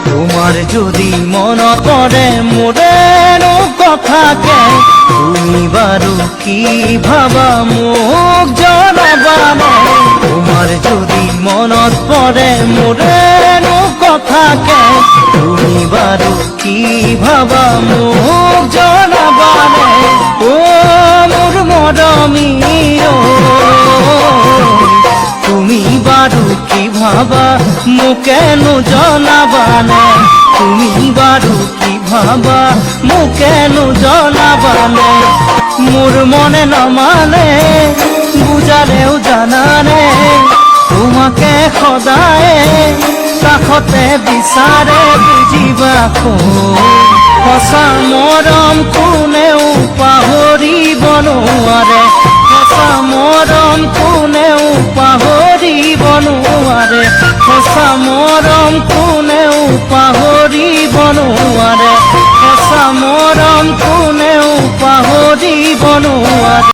তোমার যদি মন পড়ে মোরেনো কথাকে তুমি বারো কি ভাবা মোক জনাবানে। তোমার যদি মনত পড়ে মোরেনো কথাকে তুমি বারো কি ভাবা মোক জনাবানে। ও মোর মৰমী তুমি বারো কি ভাবা মোকেনো জনাবানে। তুমি বারো কি ভাবা মোকেনো জনাবানে। মোর মনে নমানে বুজালেও জানানে তোমাকে সদায়ে কাষতে বিচাৰে বুজিবা সঁচা মৰম কোনেও পাহৰিব নোৱাৰে। সঁচা মৰম কোনেও পাহৰিব নোৱাৰে। সঁচা মৰম কোনেও পাহৰিব নোৱাৰে। সঁচা মৰম কোনেও পাহৰিব নোৱাৰে।